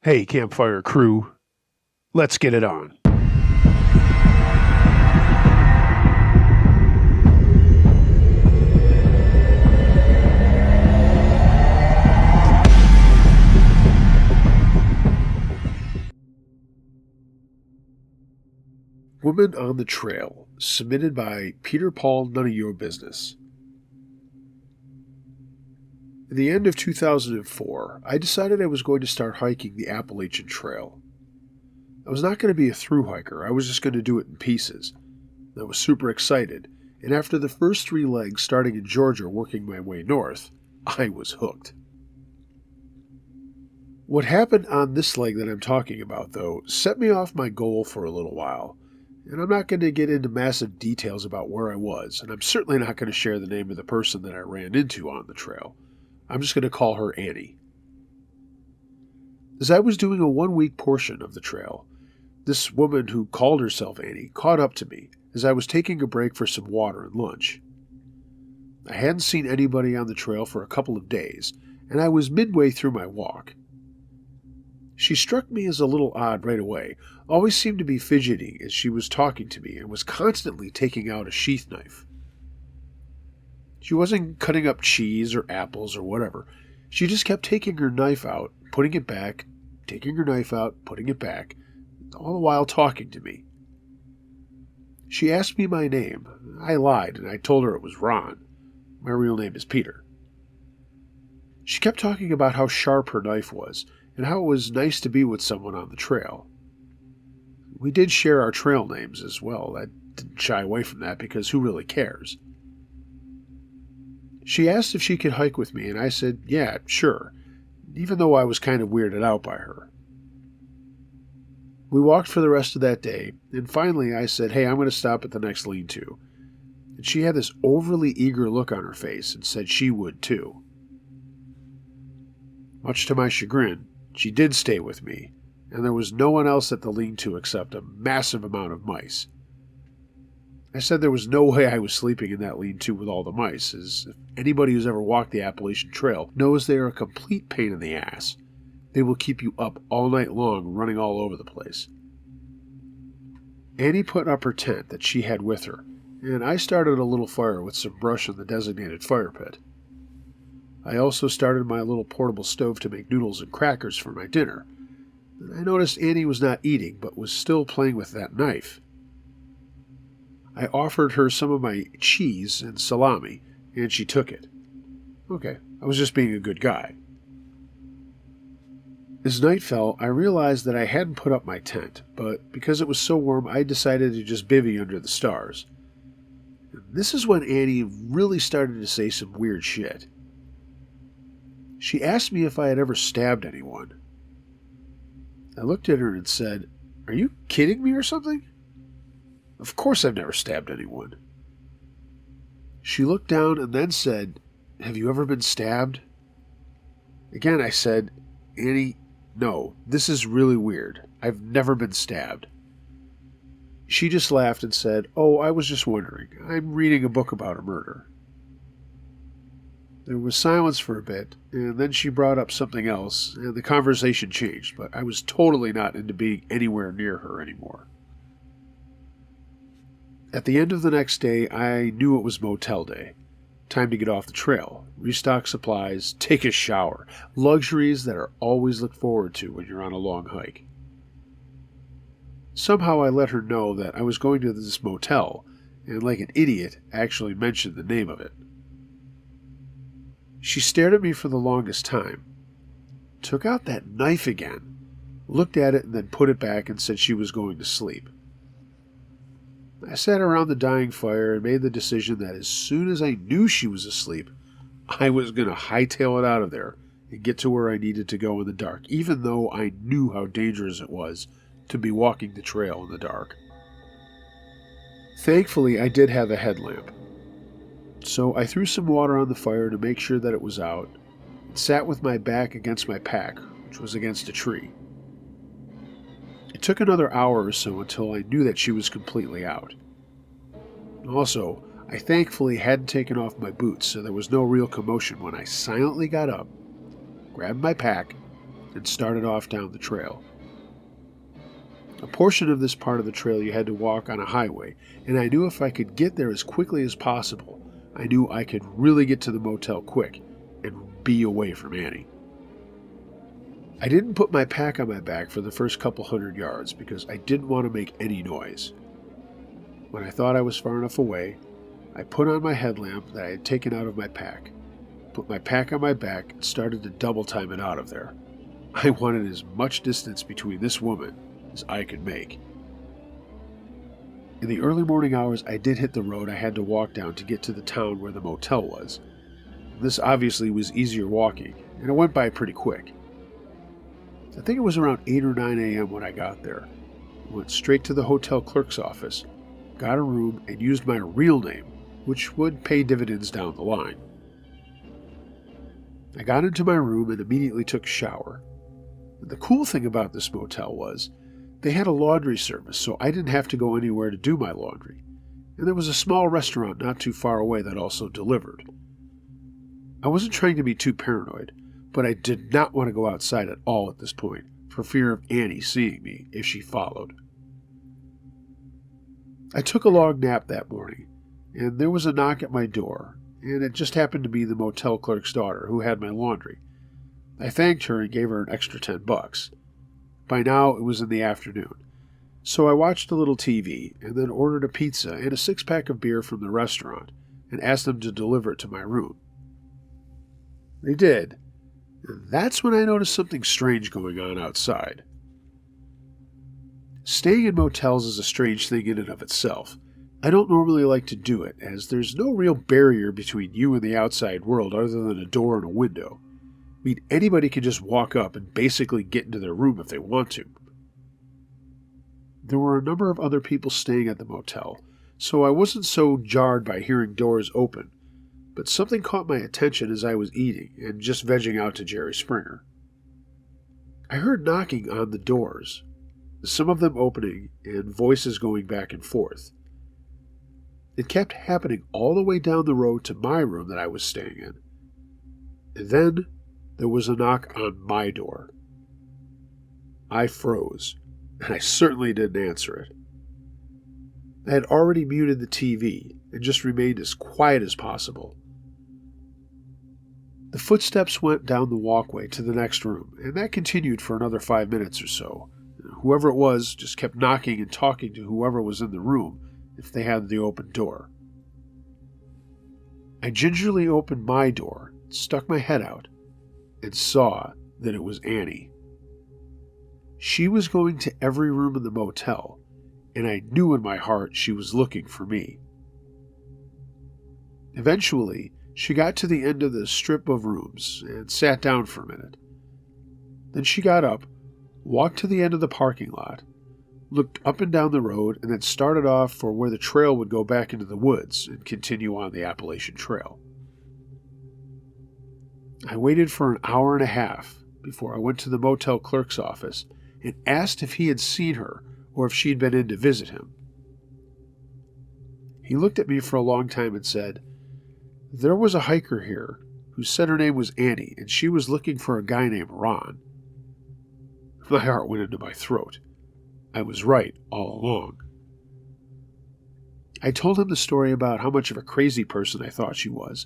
Hey, campfire crew, let's get it on. Woman on the Trail, submitted by Peter Paul None of Your Business. At the end of 2004, I decided I was going to start hiking the Appalachian Trail. I was not going to be a through hiker, I was just going to do it in pieces. I was super excited, and after the first 3 legs starting in Georgia working my way north, I was hooked. What happened on this leg that I'm talking about, though, set me off my goal for a little while, and I'm not going to get into massive details about where I was, and I'm certainly not going to share the name of the person that I ran into on the trail. I'm just going to call her Annie. As I was doing a 1-week portion of the trail, this woman who called herself Annie caught up to me as I was taking a break for some water and lunch. I hadn't seen anybody on the trail for a couple of days, and I was midway through my walk. She struck me as a little odd right away, always seemed to be fidgeting as she was talking to me and was constantly taking out a sheath knife. She wasn't cutting up cheese or apples or whatever. She just kept taking her knife out, putting it back, taking her knife out, putting it back, all the while talking to me. She asked me my name. I lied, and I told her it was Ron. My real name is Peter. She kept talking about how sharp her knife was, and how it was nice to be with someone on the trail. We did share our trail names as well. I didn't shy away from that because who really cares? She asked if she could hike with me, and I said, yeah, sure, even though I was kind of weirded out by her. We walked for the rest of that day, and finally I said, hey, I'm going to stop at the next lean-to. And she had this overly eager look on her face and said she would too. Much to my chagrin, she did stay with me, and there was no one else at the lean-to except a massive amount of mice. I said there was no way I was sleeping in that lean-to with all the mice, as if anybody who's ever walked the Appalachian Trail knows they are a complete pain in the ass. They will keep you up all night long, running all over the place. Annie put up her tent that she had with her, and I started a little fire with some brush in the designated fire pit. I also started my little portable stove to make noodles and crackers for my dinner. And I noticed Annie was not eating, but was still playing with that knife. I offered her some of my cheese and salami, and she took it. Okay, I was just being a good guy. As night fell, I realized that I hadn't put up my tent, but because it was so warm, I decided to just bivvy under the stars. And this is when Annie really started to say some weird shit. She asked me if I had ever stabbed anyone. I looked at her and said, are you kidding me or something? Of course I've never stabbed anyone. She looked down and then said, have you ever been stabbed? Again I said, Annie, no, this is really weird. I've never been stabbed. She just laughed and said, oh, I was just wondering. I'm reading a book about a murder. There was silence for a bit, and then she brought up something else, and the conversation changed, but I was totally not into being anywhere near her anymore. At the end of the next day, I knew it was motel day. Time to get off the trail, restock supplies, take a shower, luxuries that are always looked forward to when you're on a long hike. Somehow I let her know that I was going to this motel, and like an idiot, actually mentioned the name of it. She stared at me for the longest time, took out that knife again, looked at it and then put it back and said she was going to sleep. I sat around the dying fire and made the decision that as soon as I knew she was asleep, I was going to hightail it out of there and get to where I needed to go in the dark, even though I knew how dangerous it was to be walking the trail in the dark. Thankfully, I did have a headlamp. So I threw some water on the fire to make sure that it was out, and sat with my back against my pack, which was against a tree. It took another hour or so until I knew that she was completely out. Also, I thankfully hadn't taken off my boots, so there was no real commotion when I silently got up, grabbed my pack, and started off down the trail. A portion of this part of the trail you had to walk on a highway, and I knew if I could get there as quickly as possible, I knew I could really get to the motel quick and be away from Annie. I didn't put my pack on my back for the first couple 100 yards because I didn't want to make any noise. When I thought I was far enough away, I put on my headlamp that I had taken out of my pack, put my pack on my back, and started to double time it out of there. I wanted as much distance between this woman as I could make. In the early morning hours, I did hit the road I had to walk down to get to the town where the motel was. This obviously was easier walking, and it went by pretty quick. I think it was around 8 or 9 a.m. when I got there. I went straight to the hotel clerk's office, got a room, and used my real name, which would pay dividends down the line. I got into my room and immediately took a shower. And the cool thing about this motel was they had a laundry service, so I didn't have to go anywhere to do my laundry. And there was a small restaurant not too far away that also delivered. I wasn't trying to be too paranoid, but I did not want to go outside at all at this point, for fear of Annie seeing me if she followed. I took a long nap that morning, and there was a knock at my door, and it just happened to be the motel clerk's daughter who had my laundry. I thanked her and gave her an extra $10. By now, it was in the afternoon, so I watched a little TV and then ordered a pizza and a 6-pack of beer from the restaurant and asked them to deliver it to my room. They did, and that's when I noticed something strange going on outside. Staying in motels is a strange thing in and of itself. I don't normally like to do it, as there's no real barrier between you and the outside world other than a door and a window. I mean, anybody can just walk up and basically get into their room if they want to. There were a number of other people staying at the motel, so I wasn't so jarred by hearing doors open, but something caught my attention as I was eating and just vegging out to Jerry Springer. I heard knocking on the doors, some of them opening and voices going back and forth. It kept happening all the way down the road to my room that I was staying in. And then there was a knock on my door. I froze, and I certainly didn't answer it. I had already muted the TV and just remained as quiet as possible. The footsteps went down the walkway to the next room, and that continued for another 5 minutes or so. Whoever it was just kept knocking and talking to whoever was in the room if they had the open door. I gingerly opened my door, stuck my head out, and saw that it was Annie. She was going to every room in the motel, and I knew in my heart she was looking for me. Eventually, she got to the end of the strip of rooms and sat down for a minute. Then she got up, walked to the end of the parking lot, looked up and down the road, and then started off for where the trail would go back into the woods and continue on the Appalachian Trail. I waited for an hour and a half before I went to the motel clerk's office and asked if he had seen her or if she'd been in to visit him. He looked at me for a long time and said, "There was a hiker here who said her name was Annie, and she was looking for a guy named Ron." My heart went into my throat. I was right all along. I told him the story about how much of a crazy person I thought she was,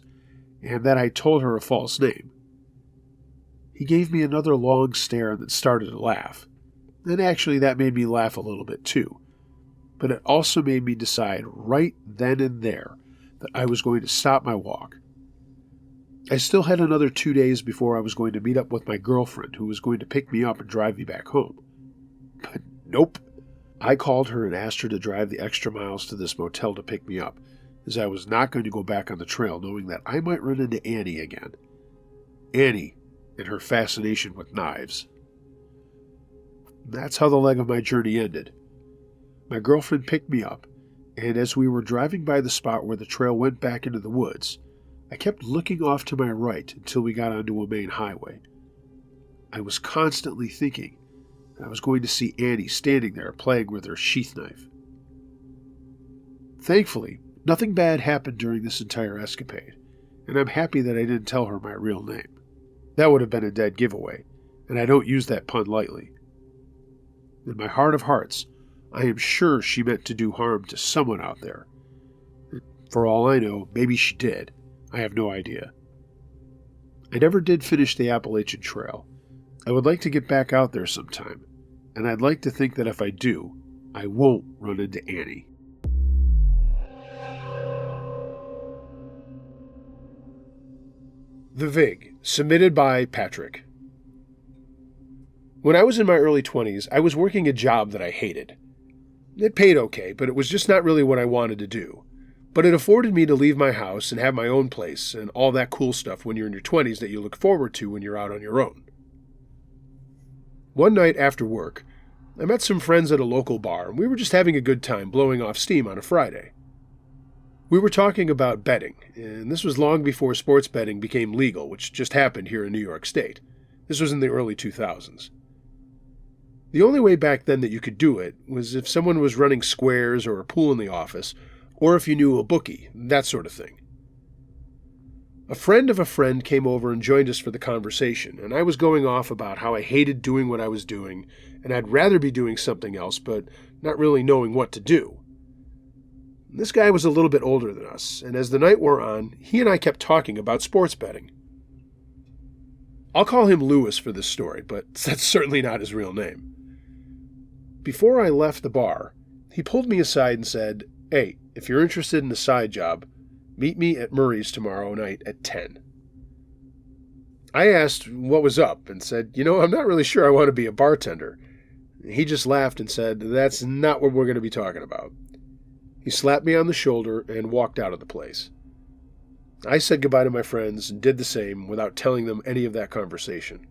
and that I told her a false name. He gave me another long stare and then started to laugh. And actually that made me laugh a little bit too. But it also made me decide right then and there that I was going to stop my walk. I still had another 2 days before I was going to meet up with my girlfriend, who was going to pick me up and drive me back home. But nope. I called her and asked her to drive the extra miles to this motel to pick me up, as I was not going to go back on the trail knowing that I might run into Annie again. Annie and her fascination with knives. That's how the leg of my journey ended. My girlfriend picked me up, and as we were driving by the spot where the trail went back into the woods, I kept looking off to my right until we got onto a main highway. I was constantly thinking that I was going to see Annie standing there playing with her sheath knife. Thankfully, nothing bad happened during this entire escapade, and I'm happy that I didn't tell her my real name. That would have been a dead giveaway, and I don't use that pun lightly. In my heart of hearts, I am sure she meant to do harm to someone out there. For all I know, maybe she did. I have no idea. I never did finish the Appalachian Trail. I would like to get back out there sometime, and I'd like to think that if I do, I won't run into Annie. The Vig, submitted by Patrick. When I was in my early 20s, I was working a job that I hated. It paid okay, but it was just not really what I wanted to do. But it afforded me to leave my house and have my own place and all that cool stuff when you're in your 20s that you look forward to when you're out on your own. One night after work, I met some friends at a local bar, and we were just having a good time blowing off steam on a Friday. We were talking about betting, and this was long before sports betting became legal, which just happened here in New York State. This was in the early 2000s. The only way back then that you could do it was if someone was running squares or a pool in the office, or if you knew a bookie, that sort of thing. A friend of a friend came over and joined us for the conversation, and I was going off about how I hated doing what I was doing, and I'd rather be doing something else, but not really knowing what to do. This guy was a little bit older than us, and as the night wore on, he and I kept talking about sports betting. I'll call him Lewis for this story, but that's certainly not his real name. Before I left the bar, he pulled me aside and said, "Hey, if you're interested in a side job, meet me at Murray's tomorrow night at 10. I asked what was up and said, I'm not really sure I want to be a bartender. He just laughed and said, "That's not what we're going to be talking about." He slapped me on the shoulder and walked out of the place. I said goodbye to my friends and did the same without telling them any of that conversation.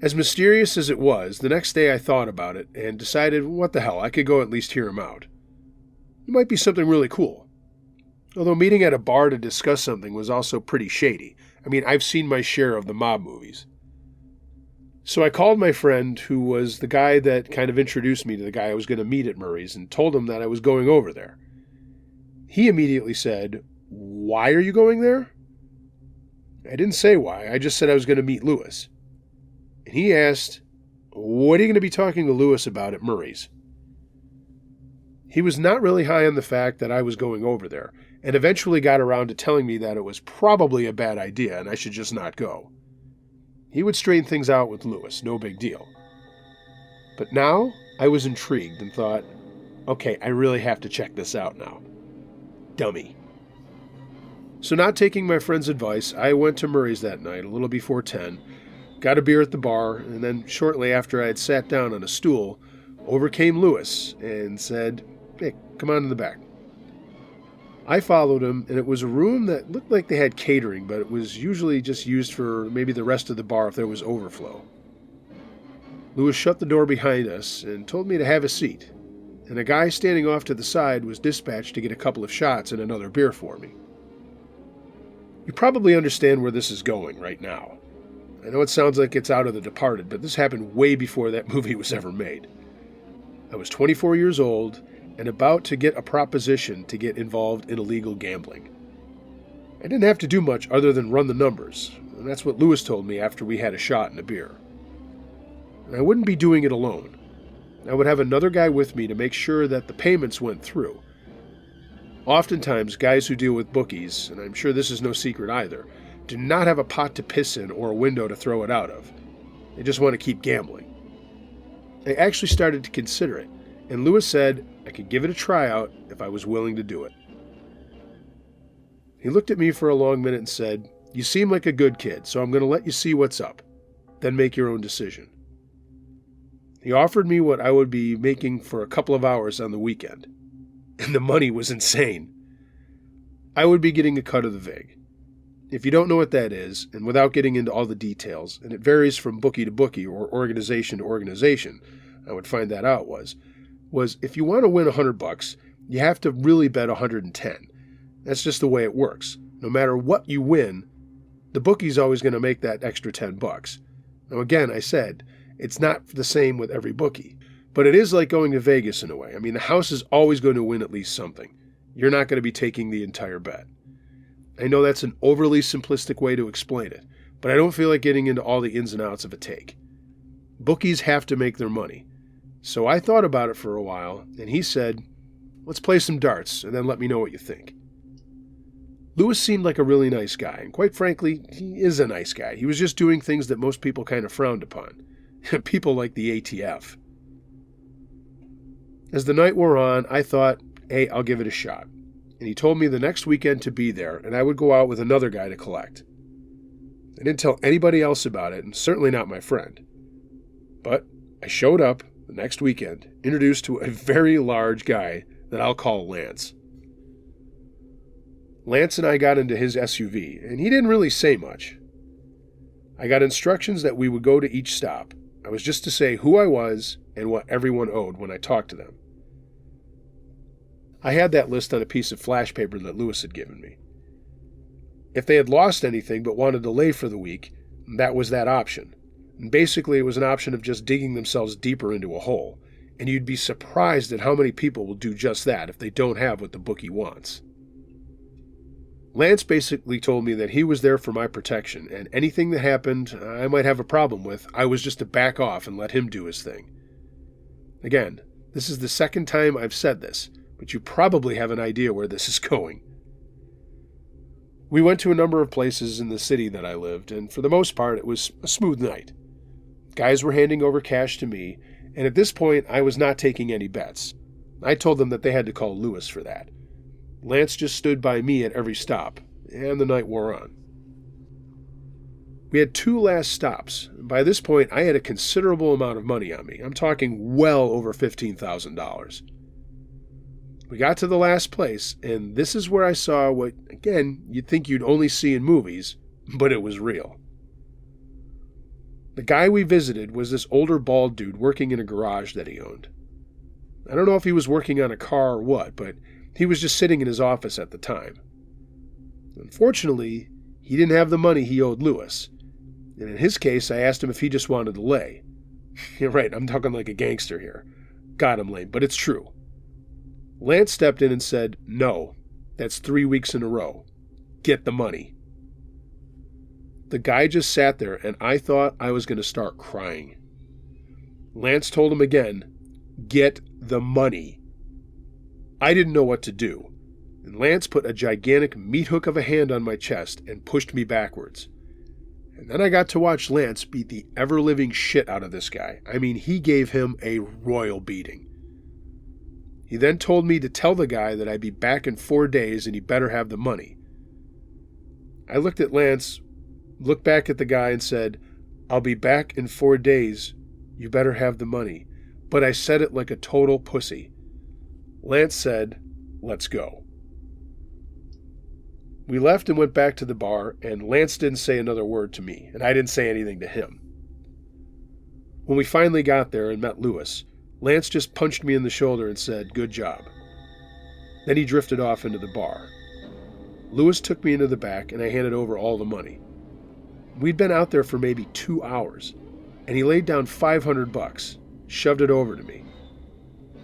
As mysterious as it was, the next day I thought about it and decided, what the hell, I could go at least hear him out. It might be something really cool. Although meeting at a bar to discuss something was also pretty shady. I've seen my share of the mob movies. So I called my friend, who was the guy that kind of introduced me to the guy I was going to meet at Murray's, and told him that I was going over there. He immediately said, "Why are you going there?" I didn't say why, I just said I was going to meet Lewis. And he asked, "What are you going to be talking to Lewis about at Murray's?" He was not really high on the fact that I was going over there, and eventually got around to telling me that it was probably a bad idea and I should just not go. He would straighten things out with Lewis, no big deal. But now I was intrigued and thought, okay, I really have to check this out now. Dummy. So not taking my friend's advice, I went to Murray's that night a little before 10, got a beer at the bar, and then shortly after I had sat down on a stool, over came Lewis and said, "Hey, come on in the back." I followed him, and it was a room that looked like they had catering, but it was usually just used for maybe the rest of the bar if there was overflow. Lewis shut the door behind us and told me to have a seat, and a guy standing off to the side was dispatched to get a couple of shots and another beer for me. You probably understand where this is going right now. I know it sounds like it's out of The Departed, but this happened way before that movie was ever made. I was 24 years old and about to get a proposition to get involved in illegal gambling. I didn't have to do much other than run the numbers, and that's what Lewis told me after we had a shot and a beer. And I wouldn't be doing it alone. I would have another guy with me to make sure that the payments went through. Oftentimes, guys who deal with bookies, and I'm sure this is no secret either, do not have a pot to piss in or a window to throw it out of. They just want to keep gambling. I actually started to consider it, and Lewis said I could give it a tryout if I was willing to do it. He looked at me for a long minute and said, "You seem like a good kid, so I'm going to let you see what's up. Then make your own decision." He offered me what I would be making for a couple of hours on the weekend. And the money was insane. I would be getting a cut of the vig. If you don't know what that is, and without getting into all the details, and it varies from bookie to bookie or organization to organization, I would find that out was if you want to win $100, you have to really bet 110. That's just the way it works. No matter what you win, the bookie's always going to make that extra $10. Now again, I said, it's not the same with every bookie, but it is like going to Vegas in a way. The house is always going to win at least something. You're not going to be taking the entire bet. I know that's an overly simplistic way to explain it, but I don't feel like getting into all the ins and outs of a take. Bookies have to make their money. So I thought about it for a while, and he said, let's play some darts, and then let me know what you think. Lewis seemed like a really nice guy, and quite frankly, he is a nice guy. He was just doing things that most people kind of frowned upon. People like the ATF. As the night wore on, I thought, hey, I'll give it a shot. And he told me the next weekend to be there, and I would go out with another guy to collect. I didn't tell anybody else about it, and certainly not my friend. But I showed up the next weekend, introduced to a very large guy that I'll call Lance. Lance and I got into his SUV, and he didn't really say much. I got instructions that we would go to each stop. I was just to say who I was and what everyone owed when I talked to them. I had that list on a piece of flash paper that Lewis had given me. If they had lost anything but wanted to lay for the week, that was that option. And basically, it was an option of just digging themselves deeper into a hole, and you'd be surprised at how many people will do just that if they don't have what the bookie wants. Lance basically told me that he was there for my protection, and anything that happened I might have a problem with, I was just to back off and let him do his thing. Again, this is the second time I've said this, but you probably have an idea where this is going. We went to a number of places in the city that I lived, and for the most part, it was a smooth night. Guys were handing over cash to me, and at this point, I was not taking any bets. I told them that they had to call Lewis for that. Lance just stood by me at every stop, and the night wore on. We had 2 last stops. By this point, I had a considerable amount of money on me. I'm talking well over $15,000. We got to the last place, and this is where I saw what, again, you'd think you'd only see in movies, but it was real. The guy we visited was this older bald dude working in a garage that he owned. I don't know if he was working on a car or what, but he was just sitting in his office at the time. Unfortunately, he didn't have the money he owed Lewis, and in his case, I asked him if he just wanted to lay. You're right, I'm talking like a gangster here. God, I'm lame, but it's true. Lance stepped in and said, no, that's 3 weeks in a row. Get the money. The guy just sat there, and I thought I was going to start crying. Lance told him again, get the money. I didn't know what to do, and Lance put a gigantic meat hook of a hand on my chest and pushed me backwards. And then I got to watch Lance beat the ever-living shit out of this guy. I mean, he gave him a royal beating. He then told me to tell the guy that I'd be back in 4 days and he better have the money. I looked at Lance, looked back at the guy and said, I'll be back in 4 days. You better have the money. But I said it like a total pussy. Lance said, let's go. We left and went back to the bar, and Lance didn't say another word to me, and I didn't say anything to him. When we finally got there and met Lewis, Lance just punched me in the shoulder and said, good job. Then he drifted off into the bar. Lewis took me into the back, and I handed over all the money. We'd been out there for maybe 2 hours, and he laid down $500, shoved it over to me.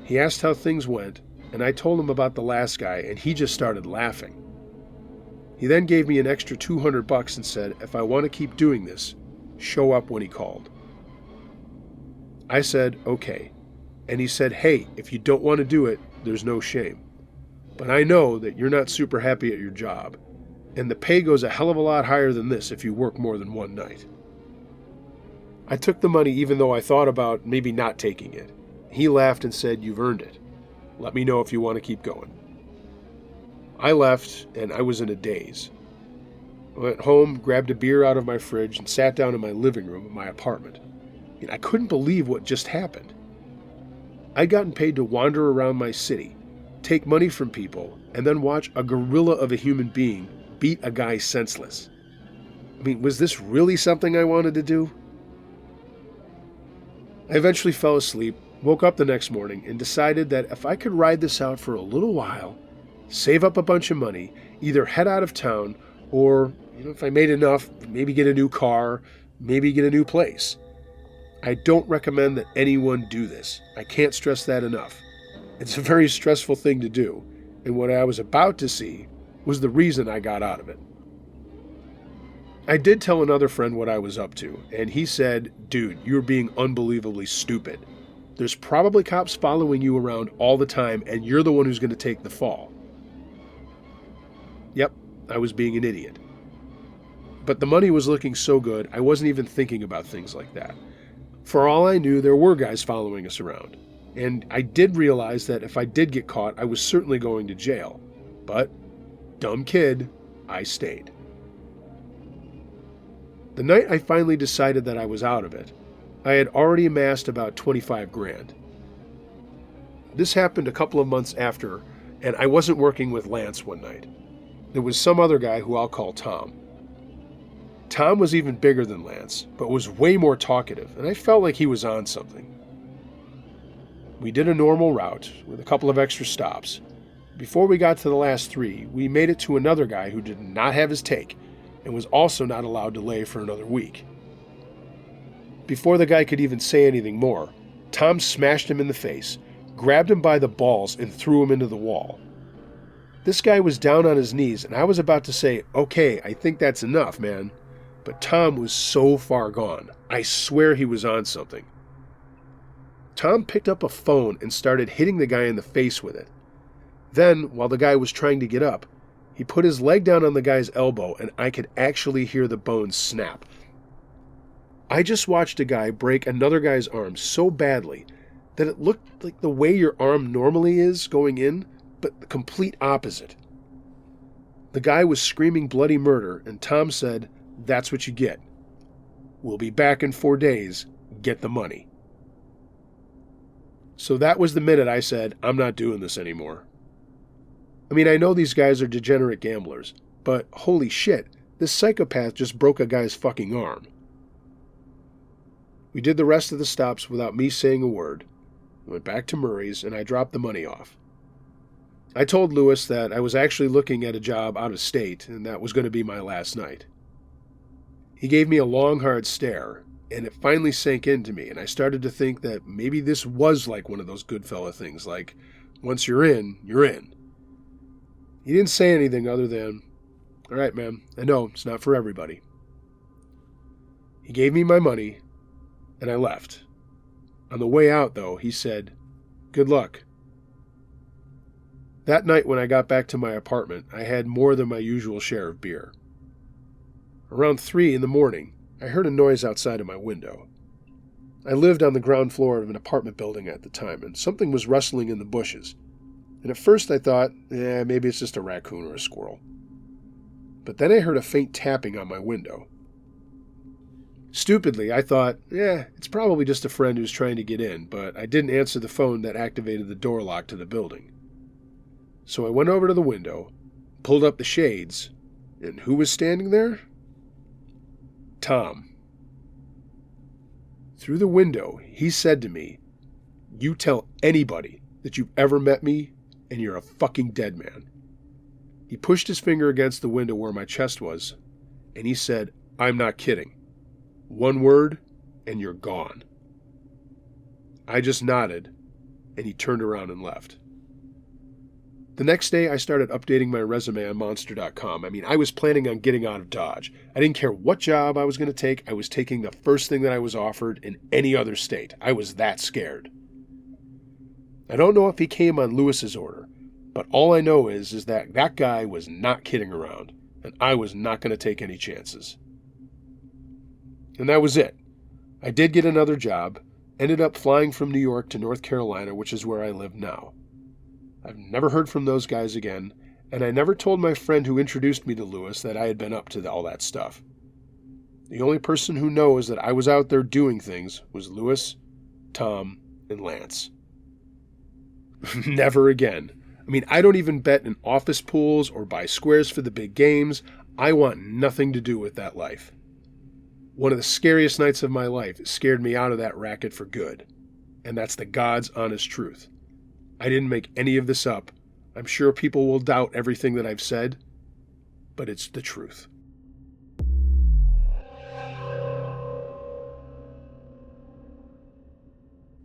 He asked how things went, and I told him about the last guy, and he just started laughing. He then gave me an extra $200 and said, if I want to keep doing this, show up when he called. I said, okay. And he said, hey, if you don't want to do it, there's no shame. But I know that you're not super happy at your job, and the pay goes a hell of a lot higher than this if you work more than one night. I took the money even though I thought about maybe not taking it. He laughed and said, you've earned it. Let me know if you want to keep going. I left, and I was in a daze. I went home, grabbed a beer out of my fridge, and sat down in my living room of my apartment. And I couldn't believe what just happened. I'd gotten paid to wander around my city, take money from people, and then watch a gorilla of a human being beat a guy senseless. I mean, was this really something I wanted to do? I eventually fell asleep, woke up the next morning, and decided that if I could ride this out for a little while, save up a bunch of money, either head out of town, or, if I made enough, maybe get a new car, maybe get a new place. I don't recommend that anyone do this. I can't stress that enough. It's a very stressful thing to do, and what I was about to see was the reason I got out of it. I did tell another friend what I was up to, and he said, "Dude, you're being unbelievably stupid. There's probably cops following you around all the time, and you're the one who's going to take the fall." Yep, I was being an idiot. But the money was looking so good, I wasn't even thinking about things like that. For all I knew, there were guys following us around. And I did realize that if I did get caught, I was certainly going to jail. But, dumb kid, I stayed. The night I finally decided that I was out of it, I had already amassed about 25 grand. This happened a couple of months after, and I wasn't working with Lance one night. There was some other guy who I'll call Tom. Tom was even bigger than Lance, but was way more talkative, and I felt like he was on something. We did a normal route with a couple of extra stops. Before we got to the last 3, we made it to another guy who did not have his take and was also not allowed to lay for another week. Before the guy could even say anything more, Tom smashed him in the face, grabbed him by the balls, and threw him into the wall. This guy was down on his knees, and I was about to say, "Okay, I think that's enough, man." But Tom was so far gone. I swear he was on something. Tom picked up a phone and started hitting the guy in the face with it. Then, while the guy was trying to get up, he put his leg down on the guy's elbow, and I could actually hear the bones snap. I just watched a guy break another guy's arm so badly that it looked like the way your arm normally is going in, but the complete opposite. The guy was screaming bloody murder, and Tom said, "That's what you get. We'll be back in 4 days. Get the money." So that was the minute I said, "I'm not doing this anymore." I mean, I know these guys are degenerate gamblers, but holy shit, this psychopath just broke a guy's fucking arm. We did the rest of the stops without me saying a word. We went back to Murray's, and I dropped the money off. I told Lewis that I was actually looking at a job out of state, and that was going to be my last night. He gave me a long, hard stare, and it finally sank into me, and I started to think that maybe this was like one of those Goodfella things, like, once you're in, you're in. He didn't say anything other than, "All right, man, I know it's not for everybody." He gave me my money, and I left. On the way out, though, he said, "Good luck." That night when I got back to my apartment, I had more than my usual share of beer. Around 3 in the morning, I heard a noise outside of my window. I lived on the ground floor of an apartment building at the time, and something was rustling in the bushes. And at first I thought, maybe it's just a raccoon or a squirrel. But then I heard a faint tapping on my window. Stupidly, I thought, it's probably just a friend who's trying to get in, but I didn't answer the phone that activated the door lock to the building. So I went over to the window, pulled up the shades, and who was standing there? Tom. Through the window, he said to me, "You tell anybody that you've ever met me, and you're a fucking dead man." He pushed his finger against the window where my chest was, and he said, "I'm not kidding. 1 word, and you're gone." I just nodded, and he turned around and left. The next day, I started updating my resume on Monster.com. I mean, I was planning on getting out of Dodge. I didn't care what job I was going to take. I was taking the first thing that I was offered in any other state. I was that scared. I don't know if he came on Lewis's order, but all I know is that that guy was not kidding around, and I was not going to take any chances. And that was it. I did get another job, ended up flying from New York to North Carolina, which is where I live now. I've never heard from those guys again, and I never told my friend who introduced me to Lewis that I had been up to all that stuff. The only person who knows that I was out there doing things was Lewis, Tom, and Lance. Never again. I mean, I don't even bet in office pools or buy squares for the big games. I want nothing to do with that life. One of the scariest nights of my life scared me out of that racket for good, and that's the God's honest truth. I didn't make any of this up. I'm sure people will doubt everything that I've said, but it's the truth.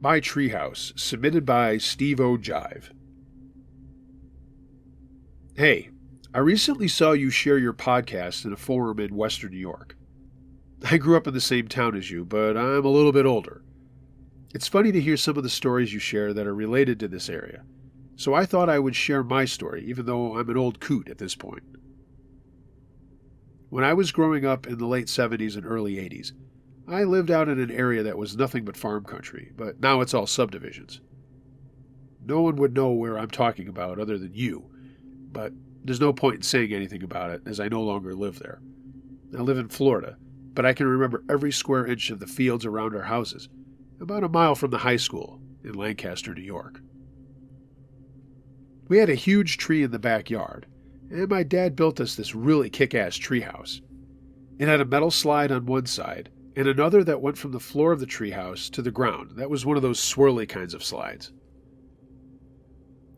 My Treehouse, submitted by Steve O. Jive. Hey, I recently saw you share your podcast in a forum in Western New York. I grew up in the same town as you, but I'm a little bit older. It's funny to hear some of the stories you share that are related to this area, so I thought I would share my story, even though I'm an old coot at this point. When I was growing up in the late 70s and early 80s, I lived out in an area that was nothing but farm country, but now it's all subdivisions. No one would know where I'm talking about other than you, but there's no point in saying anything about it as I no longer live there. I live in Florida, but I can remember every square inch of the fields around our houses, about a mile from the high school in Lancaster, New York. We had a huge tree in the backyard, and my dad built us this really kick-ass treehouse. It had a metal slide on one side, and another that went from the floor of the treehouse to the ground. That was one of those swirly kinds of slides.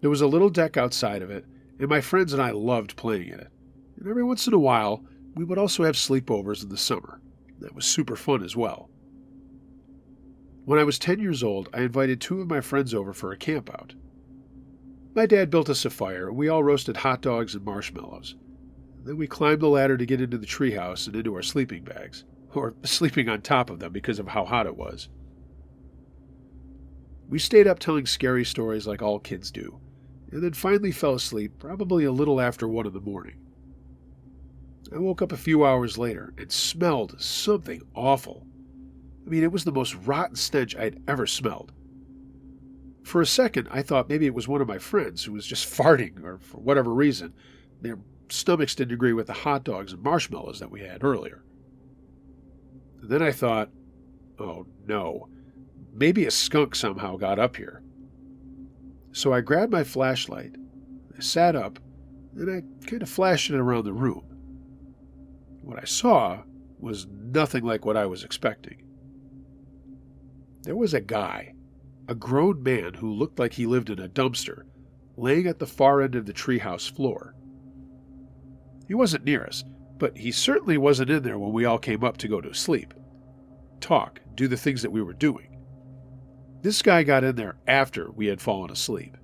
There was a little deck outside of it, and my friends and I loved playing in it. And every once in a while, we would also have sleepovers in the summer. That was super fun as well. When I was 10 years old, I invited 2 of my friends over for a campout. My dad built us a fire, and we all roasted hot dogs and marshmallows. Then we climbed the ladder to get into the treehouse and into our sleeping bags, or sleeping on top of them because of how hot it was. We stayed up telling scary stories like all kids do, and then finally fell asleep probably a little after 1 in the morning. I woke up a few hours later and smelled something awful. I mean, it was the most rotten stench I'd ever smelled. For a second, I thought maybe it was one of my friends who was just farting, or for whatever reason, their stomachs didn't agree with the hot dogs and marshmallows that we had earlier. And then I thought, oh no, maybe a skunk somehow got up here. So I grabbed my flashlight, I sat up, and I kind of flashed it around the room. What I saw was nothing like what I was expecting. There was a guy, a grown man who looked like he lived in a dumpster, laying at the far end of the treehouse floor. He wasn't near us, but he certainly wasn't in there when we all came up to go to sleep, talk, do the things that we were doing. This guy got in there after we had fallen asleep,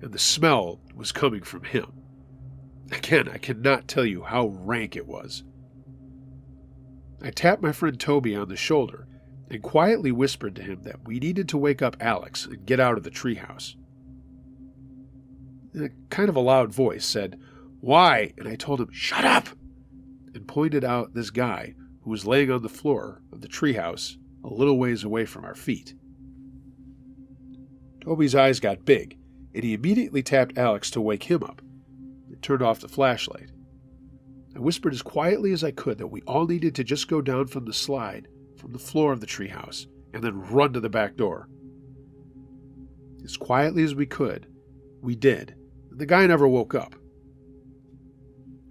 and the smell was coming from him. Again, I cannot tell you how rank it was. I tapped my friend Toby on the shoulder and quietly whispered to him that we needed to wake up Alex and get out of the treehouse. In a kind of a loud voice said, "Why?" And I told him, "Shut up!" and pointed out this guy who was laying on the floor of the treehouse a little ways away from our feet. Toby's eyes got big, and he immediately tapped Alex to wake him up and turned off the flashlight. I whispered as quietly as I could that we all needed to just go down from the slide from the floor of the treehouse and then run to the back door. As quietly as we could, we did, and the guy never woke up.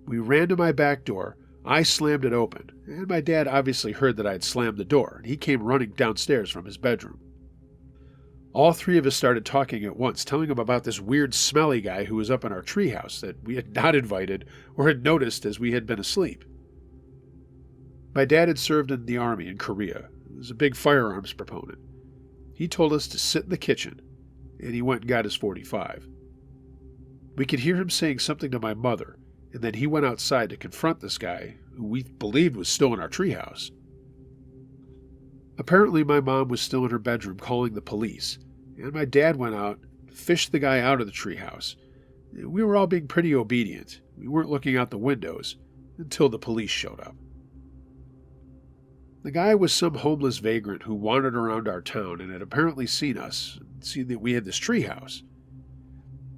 We ran to my back door, I slammed it open, and my dad obviously heard that I had slammed the door, and he came running downstairs from his bedroom. All 3 of us started talking at once, telling him about this weird smelly guy who was up in our treehouse that we had not invited or had noticed as we had been asleep. My dad had served in the army in Korea. He was a big firearms proponent. He told us to sit in the kitchen, and he went and got his .45. We could hear him saying something to my mother, and then he went outside to confront this guy, who we believed was still in our treehouse. Apparently my mom was still in her bedroom calling the police, and my dad went out, fished the guy out of the treehouse. We were all being pretty obedient. We weren't looking out the windows until the police showed up. The guy was some homeless vagrant who wandered around our town and had apparently seen us, and seen that we had this treehouse.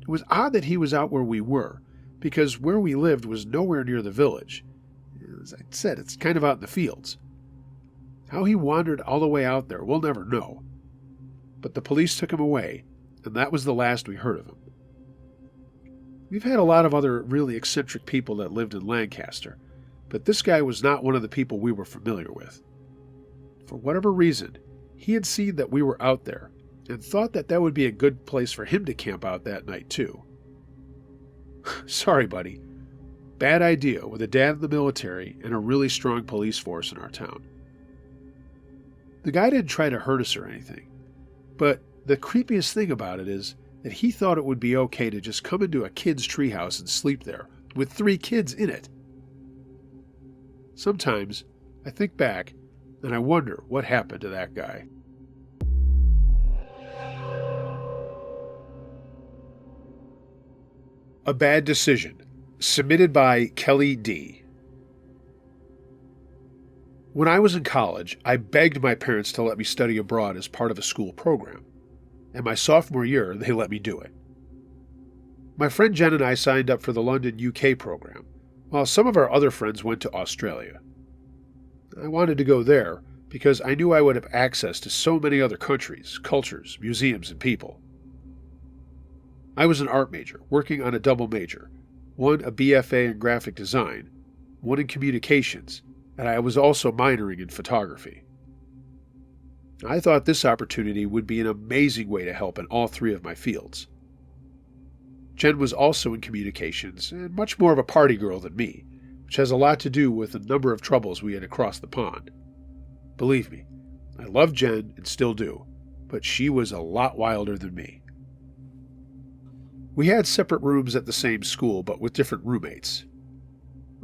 It was odd that he was out where we were, because where we lived was nowhere near the village. As I said, it's kind of out in the fields. How he wandered all the way out there, we'll never know. But the police took him away, and that was the last we heard of him. We've had a lot of other really eccentric people that lived in Lancaster, but this guy was not one of the people we were familiar with. For whatever reason, he had seen that we were out there, and thought that that would be a good place for him to camp out that night too. Sorry, buddy. Bad idea with a dad in the military and a really strong police force in our town. The guy didn't try to hurt us or anything, but the creepiest thing about it is that he thought it would be okay to just come into a kid's treehouse and sleep there, with 3 kids in it. Sometimes I think back and I wonder what happened to that guy. A Bad Decision, submitted by Kelly D. When I was in college, I begged my parents to let me study abroad as part of a school program, and my sophomore year, they let me do it. My friend Jen and I signed up for the London, UK program, while some of our other friends went to Australia. I wanted to go there because I knew I would have access to so many other countries, cultures, museums, and people. I was an art major, working on a double major, one a BFA in graphic design, one in communications, and I was also minoring in photography. I thought this opportunity would be an amazing way to help in all 3 of my fields. Jen was also in communications, and much more of a party girl than me, which has a lot to do with the number of troubles we had across the pond. Believe me, I love Jen and still do, but she was a lot wilder than me. We had separate rooms at the same school, but with different roommates.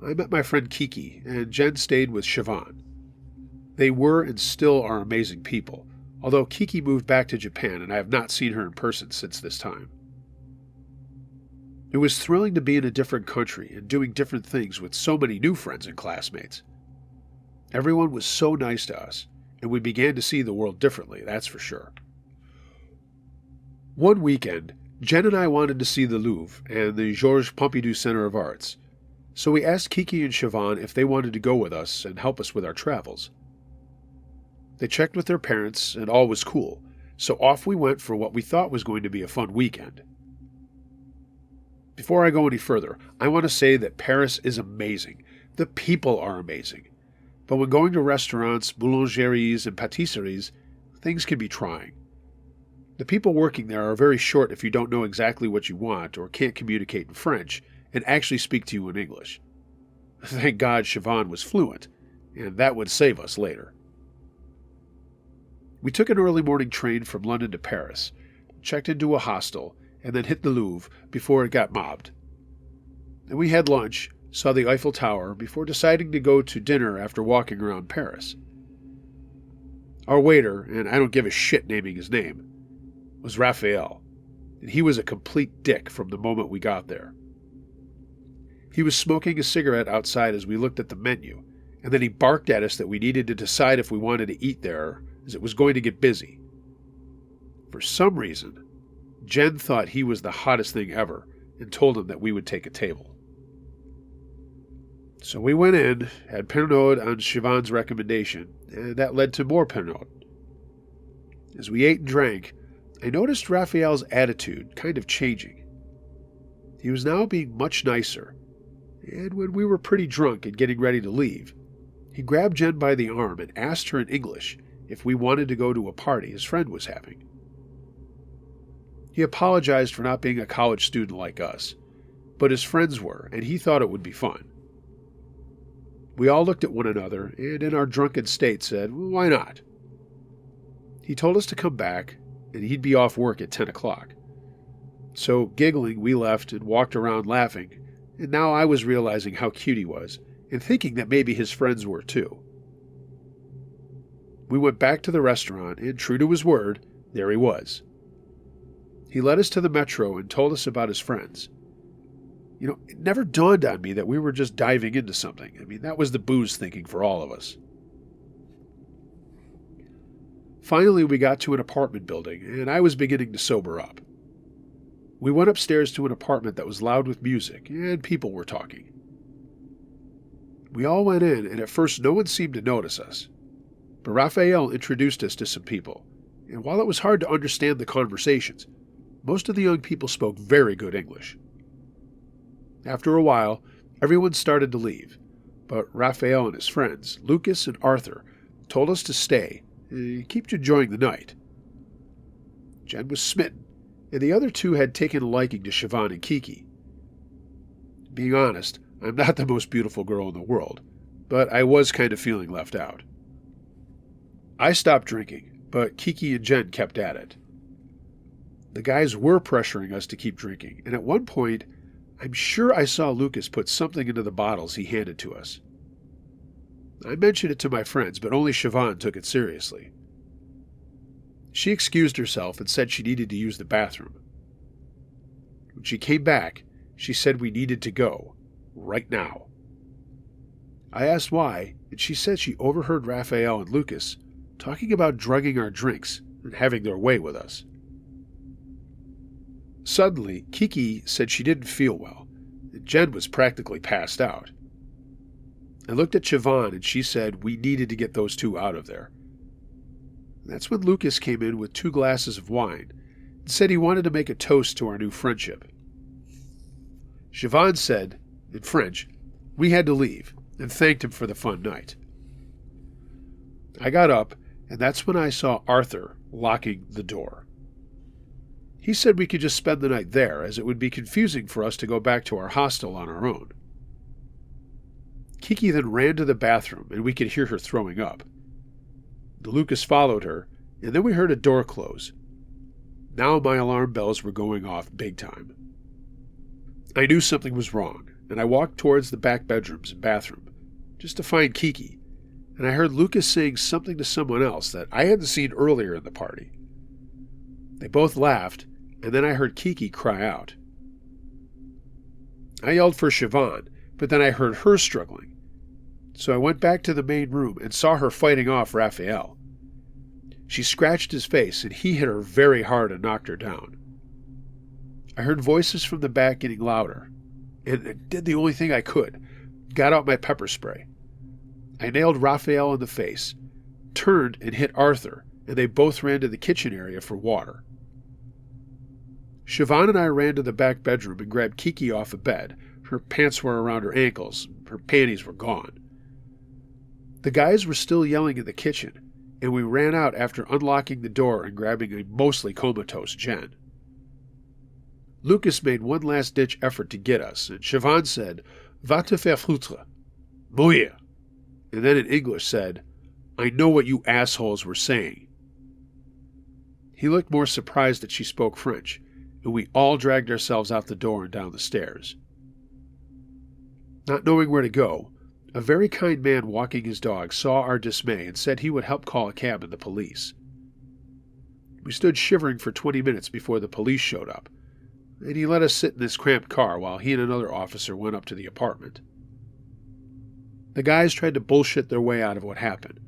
I met my friend Kiki, and Jen stayed with Siobhan. They were and still are amazing people, although Kiki moved back to Japan and I have not seen her in person since this time. It was thrilling to be in a different country and doing different things with so many new friends and classmates. Everyone was so nice to us, and we began to see the world differently, that's for sure. One weekend, Jen and I wanted to see the Louvre and the Georges Pompidou Center of Arts, so we asked Kiki and Siobhan if they wanted to go with us and help us with our travels. They checked with their parents, and all was cool, so off we went for what we thought was going to be a fun weekend. Before I go any further, I want to say that Paris is amazing. The people are amazing. But when going to restaurants, boulangeries, and patisseries, things can be trying. The people working there are very short if you don't know exactly what you want or can't communicate in French and actually speak to you in English. Thank God Siobhan was fluent, and that would save us later. We took an early morning train from London to Paris, checked into a hostel, and then hit the Louvre before it got mobbed. Then we had lunch, saw the Eiffel Tower, before deciding to go to dinner after walking around Paris. Our waiter, and I don't give a shit naming his name, was Raphael, and he was a complete dick from the moment we got there. He was smoking a cigarette outside as we looked at the menu, and then he barked at us that we needed to decide if we wanted to eat there, as it was going to get busy. For some reason, Jen thought he was the hottest thing ever and told him that we would take a table. So we went in, had Pernod on Siobhan's recommendation, and that led to more Pernod. As we ate and drank, I noticed Raphael's attitude kind of changing. He was now being much nicer, and when we were pretty drunk and getting ready to leave, he grabbed Jen by the arm and asked her in English if we wanted to go to a party his friend was having. He apologized for not being a college student like us, but his friends were, and he thought it would be fun. We all looked at one another, and in our drunken state said, "Why not?" He told us to come back, and he'd be off work at 10 o'clock. So, giggling, we left and walked around laughing, and now I was realizing how cute he was, and thinking that maybe his friends were too. We went back to the restaurant, and true to his word, there he was. He led us to the metro and told us about his friends. It never dawned on me that we were just diving into something. That was the booze thinking for all of us. Finally, we got to an apartment building, and I was beginning to sober up. We went upstairs to an apartment that was loud with music, and people were talking. We all went in, and at first no one seemed to notice us. But Raphael introduced us to some people, and while it was hard to understand the conversations, most of the young people spoke very good English. After a while, everyone started to leave, but Raphael and his friends, Lucas and Arthur, told us to stay and keep enjoying the night. Jen was smitten, and the other two had taken a liking to Siobhan and Kiki. Being honest, I'm not the most beautiful girl in the world, but I was kind of feeling left out. I stopped drinking, but Kiki and Jen kept at it. The guys were pressuring us to keep drinking, and at one point, I'm sure I saw Lucas put something into the bottles he handed to us. I mentioned it to my friends, but only Siobhan took it seriously. She excused herself and said she needed to use the bathroom. When she came back, she said we needed to go, right now. I asked why, and she said she overheard Raphael and Lucas talking about drugging our drinks and having their way with us. Suddenly, Kiki said she didn't feel well, and Jen was practically passed out. I looked at Siobhan and she said we needed to get those two out of there. That's when Lucas came in with 2 glasses of wine and said he wanted to make a toast to our new friendship. Siobhan said, in French, we had to leave, and thanked him for the fun night. I got up, and that's when I saw Arthur locking the door. He said we could just spend the night there, as it would be confusing for us to go back to our hostel on our own. Kiki then ran to the bathroom, and we could hear her throwing up. Lucas followed her, and then we heard a door close. Now my alarm bells were going off big time. I knew something was wrong, and I walked towards the back bedrooms and bathroom, just to find Kiki, and I heard Lucas saying something to someone else that I hadn't seen earlier in the party. They both laughed, and then I heard Kiki cry out. I yelled for Siobhan, but then I heard her struggling, so I went back to the main room and saw her fighting off Raphael. She scratched his face, and he hit her very hard and knocked her down. I heard voices from the back getting louder, and I did the only thing I could, got out my pepper spray. I nailed Raphael in the face, turned and hit Arthur, and they both ran to the kitchen area for water. Siobhan and I ran to the back bedroom and grabbed Kiki off a bed. Her pants were around her ankles, her panties were gone. The guys were still yelling in the kitchen, and we ran out after unlocking the door and grabbing a mostly comatose Jen. Lucas made one last-ditch effort to get us, and Siobhan said, Va te faire foutre, mourir, and then in English said, I know what you assholes were saying. He looked more surprised that she spoke French, and we all dragged ourselves out the door and down the stairs. Not knowing where to go, a very kind man walking his dog saw our dismay and said he would help call a cab and the police. We stood shivering for 20 minutes before the police showed up, and he let us sit in his cramped car while he and another officer went up to the apartment. The guys tried to bullshit their way out of what happened,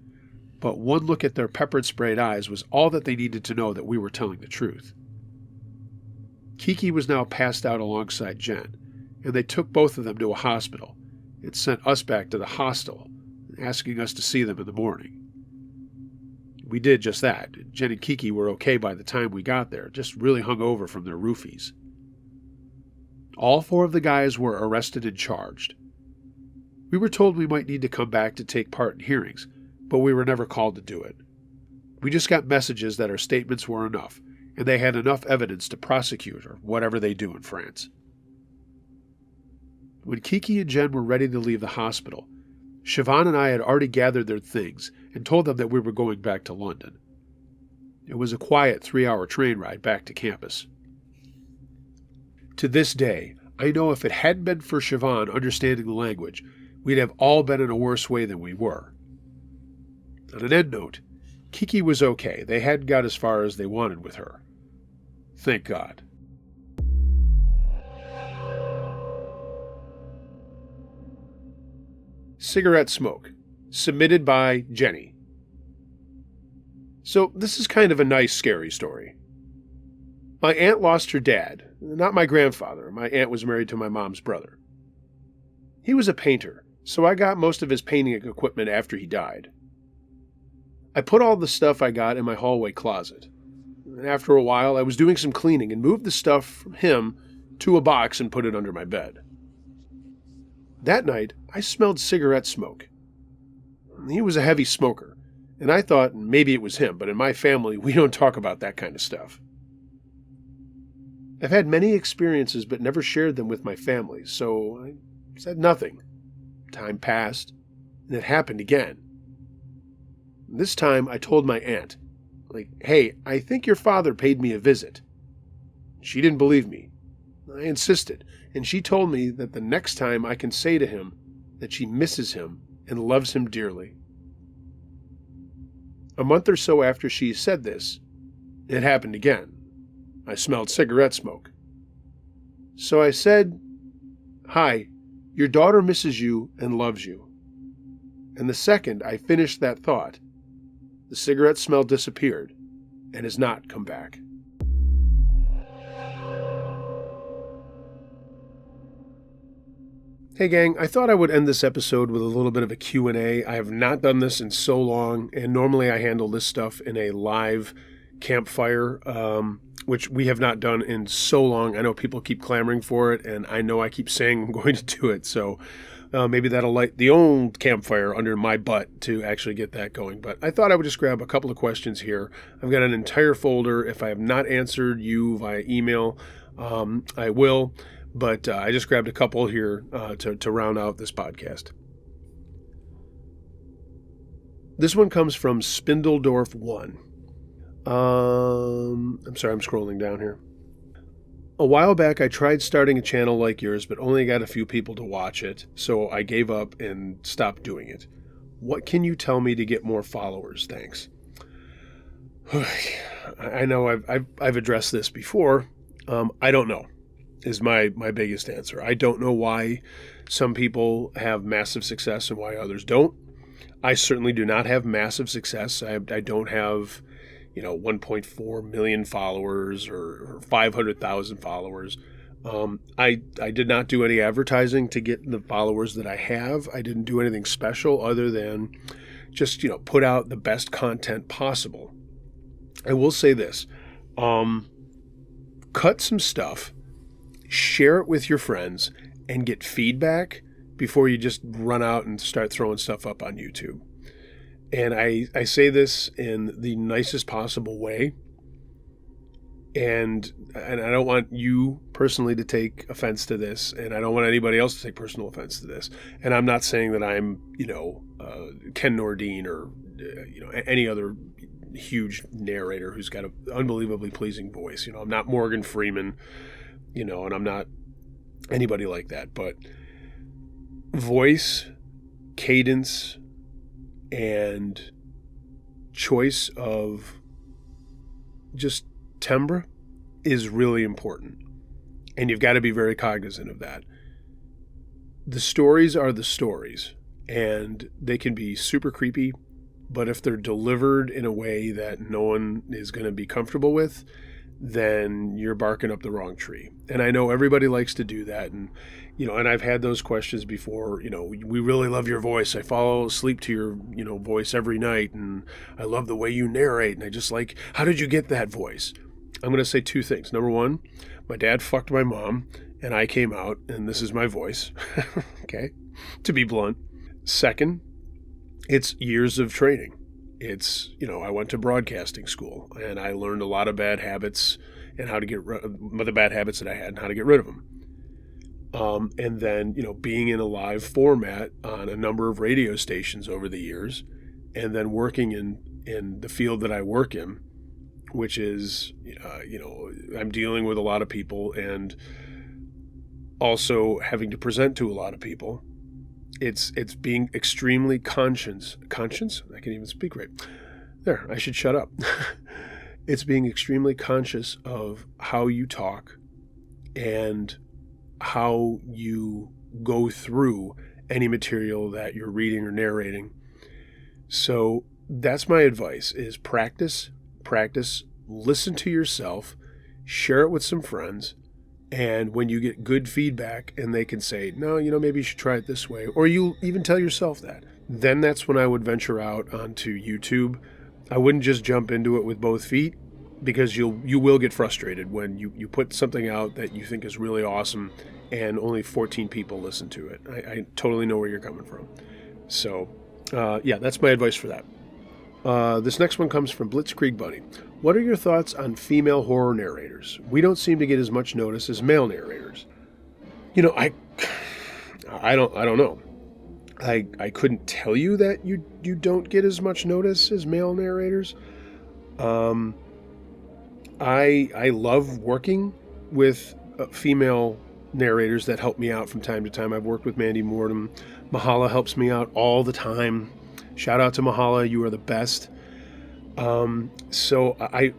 but one look at their peppered sprayed eyes was all that they needed to know that we were telling the truth. Kiki was now passed out alongside Jen, and they took both of them to a hospital and sent us back to the hostel, asking us to see them in the morning. We did just that. Jen and Kiki were okay by the time we got there, just really hungover from their roofies. All 4 of the guys were arrested and charged. We were told we might need to come back to take part in hearings, but we were never called to do it. We just got messages that our statements were enough, and they had enough evidence to prosecute or whatever they do in France. When Kiki and Jen were ready to leave the hospital, Siobhan and I had already gathered their things and told them that we were going back to London. It was a quiet 3-hour train ride back to campus. To this day, I know if it hadn't been for Siobhan understanding the language, we'd have all been in a worse way than we were. On an end note, Kiki was okay. They hadn't got as far as they wanted with her. Thank God. Cigarette smoke. Submitted by Jenny. So this is kind of a nice scary story. My aunt lost her dad. Not my grandfather. My aunt was married to my mom's brother. He was a painter, so I got most of his painting equipment after he died. I put all the stuff I got in my hallway closet. And after a while, I was doing some cleaning and moved the stuff from him to a box and put it under my bed. That night, I smelled cigarette smoke. He was a heavy smoker, and I thought maybe it was him, but in my family, we don't talk about that kind of stuff. I've had many experiences but never shared them with my family, so I said nothing. Time passed, and it happened again. This time, I told my aunt, hey, I think your father paid me a visit. She didn't believe me. I insisted. and she told me that the next time I can say to him that she misses him and loves him dearly. A month or so after she said this, it happened again. I smelled cigarette smoke. So I said, "Hi, your daughter misses you and loves you." And the second I finished that thought, the cigarette smell disappeared and has not come back. Hey gang, I thought I would end this episode with a little bit of a Q&A. I have not done this in so long, and normally I handle this stuff in a live campfire, which we have not done in so long. I know people keep clamoring for it, and I know I keep saying I'm going to do it, so maybe that'll light the old campfire under my butt to actually get that going. But I thought I would just grab a couple of questions here. I've got an entire folder. If I have not answered you via email, I will. But I just grabbed a couple here to round out this podcast. This one comes from Spindledorf1. I'm sorry, I'm scrolling down here. A while back, I tried starting a channel like yours, but only got a few people to watch it, so I gave up and stopped doing it. What can you tell me to get more followers? Thanks. I know I've addressed this before. I don't know. Is my biggest answer. I don't know why some people have massive success and why others don't. I certainly do not have massive success. I don't have, 1.4 million followers or 500,000 followers. I did not do any advertising to get the followers that I have. I didn't do anything special other than just, put out the best content possible. I will say this, cut some stuff, share it with your friends, and get feedback before you just run out and start throwing stuff up on YouTube. And I say this in the nicest possible way. And I don't want you personally to take offense to this, and I don't want anybody else to take personal offense to this. And I'm not saying that I'm, Ken Nordine or, any other huge narrator who's got an unbelievably pleasing voice. I'm not Morgan Freeman, and I'm not anybody like that. But voice, cadence, and choice of just timbre is really important. And you've got to be very cognizant of that. The stories are the stories, and they can be super creepy, but if they're delivered in a way that no one is going to be comfortable with, then you're barking up the wrong tree. And I know everybody likes to do that. And, and I've had those questions before, we really love your voice. I fall asleep to your, voice every night. And I love the way you narrate. And I just like, how did you get that voice? I'm going to say two things. Number one, my dad fucked my mom and I came out and this is my voice. Okay. To be blunt. Second, it's years of training. It's, I went to broadcasting school and I learned a lot of bad habits and how to get rid of the bad habits that I had and how to get rid of them. And then, being in a live format on a number of radio stations over the years, and then working in the field that I work in, which is, I'm dealing with a lot of people and also having to present to a lot of people. It's being extremely conscious. I can't even speak right. There, I should shut up. It's being extremely conscious of how you talk and how you go through any material that you're reading or narrating. So that's my advice is practice, listen to yourself, share it with some friends. And when you get good feedback and they can say, no, maybe you should try it this way, or you even tell yourself that, then that's when I would venture out onto YouTube. I wouldn't just jump into it with both feet because you will get frustrated when you put something out that you think is really awesome and only 14 people listen to it. I totally know where you're coming from. So, that's my advice for that. This next one comes from Blitzkrieg Buddy. What are your thoughts on female horror narrators? We don't seem to get as much notice as male narrators. I don't know. I couldn't tell you that you don't get as much notice as male narrators. I love working with female narrators that help me out from time to time. I've worked with Mandy Mortem. Mahala helps me out all the time. Shout out to Mahala. You are the best. So I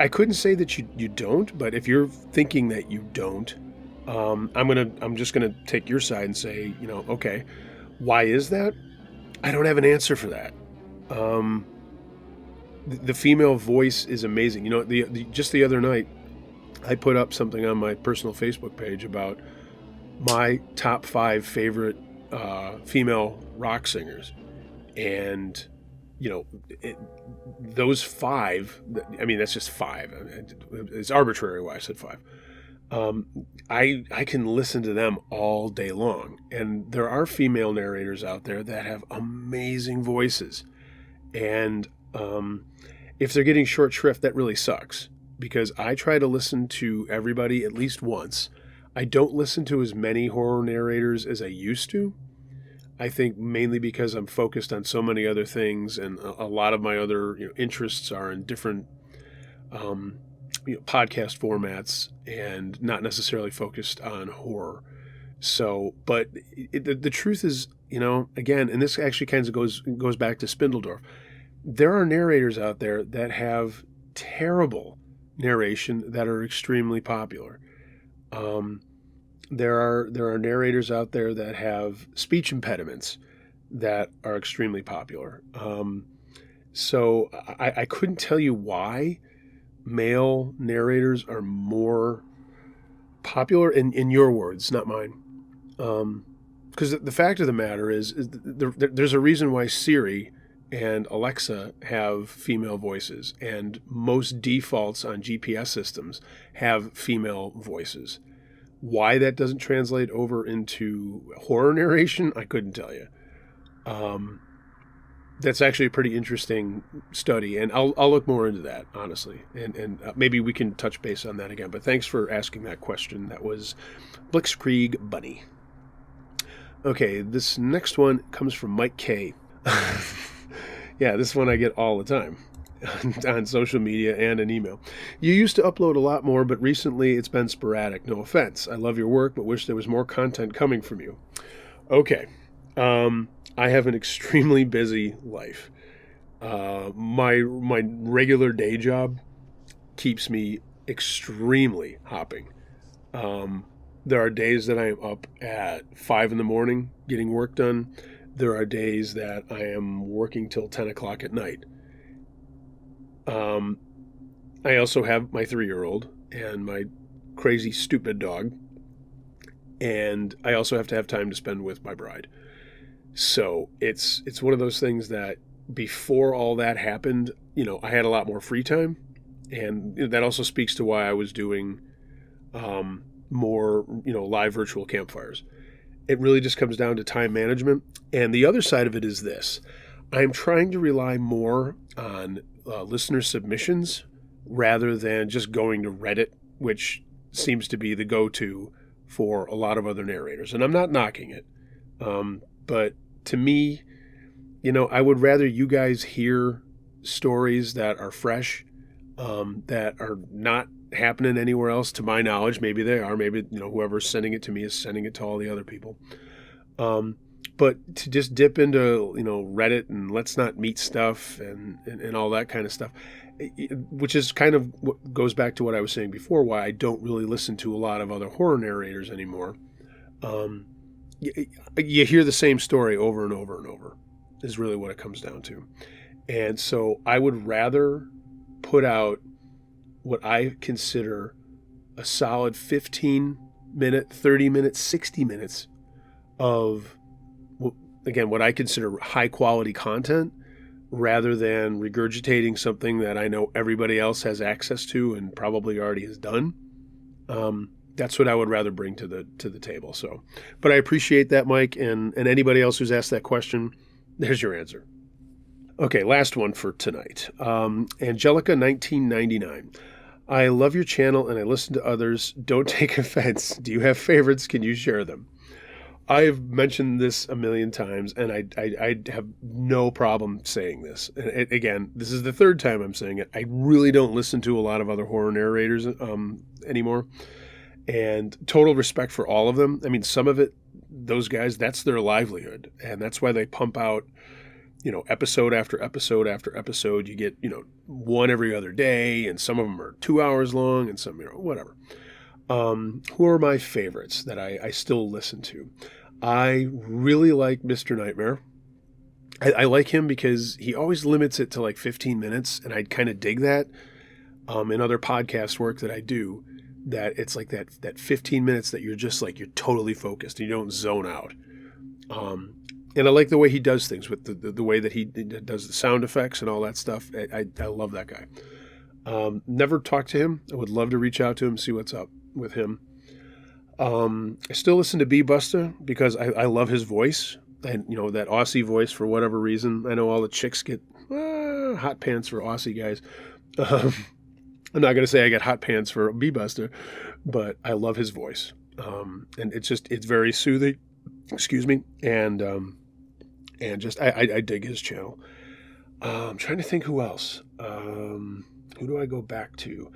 couldn't say that you don't, but if you're thinking that you don't, I'm just gonna take your side and say, okay, why is that? I don't have an answer for that. The female voice is amazing. Just the other night, I put up something on my personal Facebook page about my top 5 favorite female rock singers, and those 5. I mean, that's just 5. It's arbitrary why I said 5. I can listen to them all day long, and there are female narrators out there that have amazing voices, and if they're getting short shrift, that really sucks, because I try to listen to everybody at least once. I don't listen to as many horror narrators as I used to. I think mainly because I'm focused on so many other things, and a lot of my other interests are in different podcast formats, and not necessarily focused on horror. So, but the truth is, again, and this actually kind of goes back to Spindledorf. There are narrators out there that have terrible narration that are extremely popular. There are narrators out there that have speech impediments that are extremely popular. So I couldn't tell you why male narrators are more popular, in your words, not mine. Because the fact of the matter is there's a reason why Siri and Alexa have female voices, and most defaults on GPS systems have female voices. Why that doesn't translate over into horror narration, I couldn't tell you. That's actually a pretty interesting study, and I'll look more into that, honestly, and maybe we can touch base on that again. But thanks for asking that question. That was Blitzkrieg Bunny. Okay, this next one comes from Mike K. Yeah, this one I get all the time on social media and an email. You used to upload a lot more, but recently it's been sporadic. No offense. I love your work, but wish there was more content coming from you. Okay. I have an extremely busy life. My regular day job keeps me extremely hopping. There are days that I am up at 5 a.m. getting work done. There are days that I am working till 10 o'clock at night. I also have my 3-year-old and my crazy, stupid dog. And I also have to have time to spend with my bride. So it's one of those things that before all that happened, I had a lot more free time. And that also speaks to why I was doing more, live virtual campfires. It really just comes down to time management. And the other side of it is this. I'm trying to rely more on listener submissions rather than just going to Reddit, which seems to be the go-to for a lot of other narrators. And I'm not knocking it. But to me, I would rather you guys hear stories that are fresh, that are not happening anywhere else, to my knowledge. Maybe they are. Maybe, whoever's sending it to me is sending it to all the other people. But to just dip into, Reddit and let's not meet stuff and all that kind of stuff, which is kind of what goes back to what I was saying before, why I don't really listen to a lot of other horror narrators anymore. You hear the same story over and over and over is really what it comes down to. And so I would rather put out what I consider a solid 15-minute, 30-minute, 60 minutes of, again, what I consider high-quality content, rather than regurgitating something that I know everybody else has access to and probably already has done. That's what I would rather bring to the table. So, but I appreciate that, Mike, and anybody else who's asked that question, there's your answer. Okay, last one for tonight. Angelica 1999. I love your channel and I listen to others. Don't take offense. Do you have favorites? Can you share them? I've mentioned this a million times, and I have no problem saying this. And again, this is the third time I'm saying it. I really don't listen to a lot of other horror narrators anymore. And total respect for all of them. I mean, some of it, those guys, that's their livelihood. And that's why they pump out, episode after episode after episode. You get, one every other day, and some of them are 2 hours long, and some, whatever. Who are my favorites that I still listen to? I really like Mr. Nightmare. I like him because he always limits it to like 15 minutes, and I kind of dig that. In other podcast work that I do, that it's like that 15 minutes that you're just like, you're totally focused and you don't zone out. And I like the way he does things with the way that he does the sound effects and all that stuff. I love that guy. Never talked to him. I would love to reach out to him, see what's up with him. I still listen to B-Buster because I love his voice. And, that Aussie voice for whatever reason. I know all the chicks get hot pants for Aussie guys. I'm not going to say I get hot pants for B-Buster, but I love his voice. And it's very soothing. Excuse me. And just, I dig his channel. I'm trying to think who else. Who do I go back to?